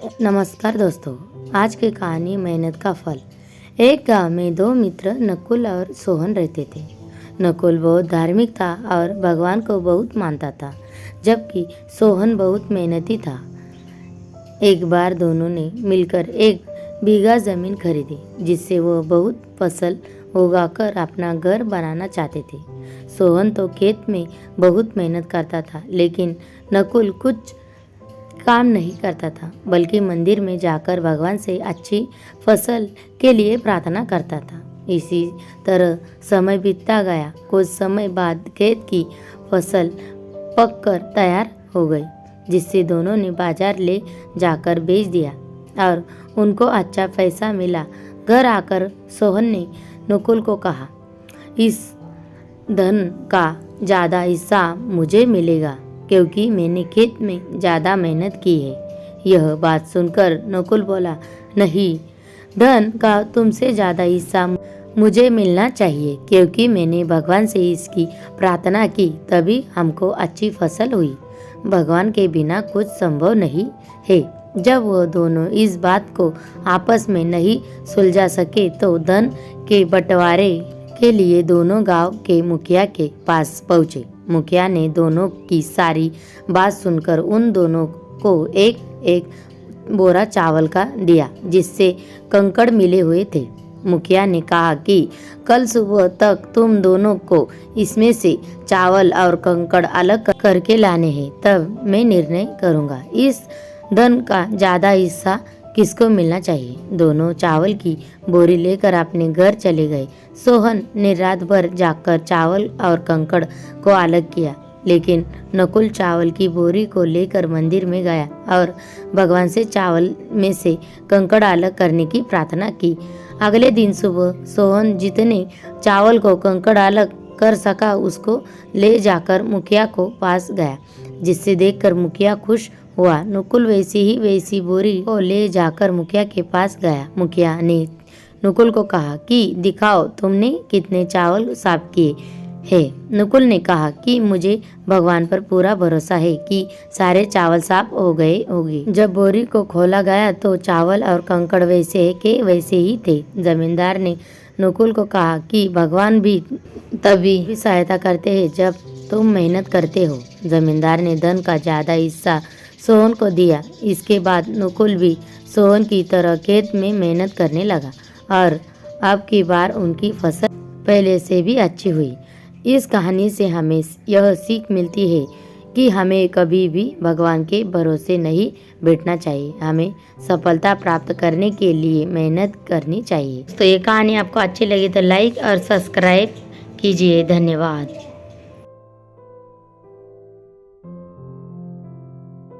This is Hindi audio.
नमस्कार दोस्तों, आज की कहानी मेहनत का फल। एक गांव में दो मित्र नकुल और सोहन रहते थे। नकुल बहुत धार्मिक था और भगवान को बहुत मानता था, जबकि सोहन बहुत मेहनती था। एक बार दोनों ने मिलकर 1 बीघा जमीन खरीदी, जिससे वो बहुत फसल उगाकर अपना घर बनाना चाहते थे। सोहन तो खेत में बहुत मेहनत करता था, लेकिन नकुल कुछ काम नहीं करता था, बल्कि मंदिर में जाकर भगवान से अच्छी फसल के लिए प्रार्थना करता था। इसी तरह समय बीतता गया। कुछ समय बाद खेत की फसल पककर तैयार हो गई, जिससे दोनों ने बाजार ले जाकर बेच दिया और उनको अच्छा पैसा मिला। घर आकर सोहन ने नकुल को कहा, इस धन का ज़्यादा हिस्सा मुझे मिलेगा, क्योंकि मैंने खेत में ज़्यादा मेहनत की है। यह बात सुनकर नकुल बोला, नहीं, धन का तुमसे ज़्यादा हिस्सा मुझे मिलना चाहिए, क्योंकि मैंने भगवान से इसकी प्रार्थना की, तभी हमको अच्छी फसल हुई। भगवान के बिना कुछ संभव नहीं है। जब वह दोनों इस बात को आपस में नहीं सुलझा सके तो धन के बंटवारे के लिए दोनों गांव के मुखिया के पास पहुँचे। मुखिया ने दोनों की सारी बात सुनकर उन दोनों को एक एक बोरा चावल का दिया, जिससे कंकड़ मिले हुए थे। मुखिया ने कहा कि कल सुबह तक तुम दोनों को इसमें से चावल और कंकड़ अलग करके लाने हैं, तब मैं निर्णय करूँगा इस धन का ज़्यादा हिस्सा किसको मिलना चाहिए। दोनों चावल की बोरी लेकर अपने घर चले गए। सोहन ने रात भर जाकर चावल और कंकड़ को अलग किया, लेकिन नकुल चावल की बोरी को लेकर मंदिर में गया और भगवान से चावल में से कंकड़ अलग करने की प्रार्थना की। अगले दिन सुबह सोहन जितने चावल को कंकड़ अलग कर सका उसको ले जाकर मुखिया को पास गया, जिससे देखकर मुखिया खुश हुआ। नकुल वैसी बोरी को ले जाकर मुखिया के पास गया। मुखिया ने नकुल को कहा कि दिखाओ तुमने कितने चावल साफ किए हैं। नकुल ने कहा कि मुझे भगवान पर पूरा भरोसा है कि सारे चावल साफ हो गए होंगे। जब बोरी को खोला गया तो चावल और कंकड़ वैसे के वैसे ही थे। जमींदार ने नकुल को कहा कि भगवान भी तभी सहायता करते हैं जब तुम मेहनत करते हो। जमींदार ने धन का ज़्यादा हिस्सा सोहन को दिया। इसके बाद नकुल भी सोहन की तरह खेत में मेहनत करने लगा और अब की बार उनकी फसल पहले से भी अच्छी हुई। इस कहानी से हमें यह सीख मिलती है कि हमें कभी भी भगवान के भरोसे नहीं बैठना चाहिए। हमें सफलता प्राप्त करने के लिए मेहनत करनी चाहिए। तो ये कहानी आपको अच्छी लगी तो लाइक और सब्सक्राइब कीजिए। धन्यवाद।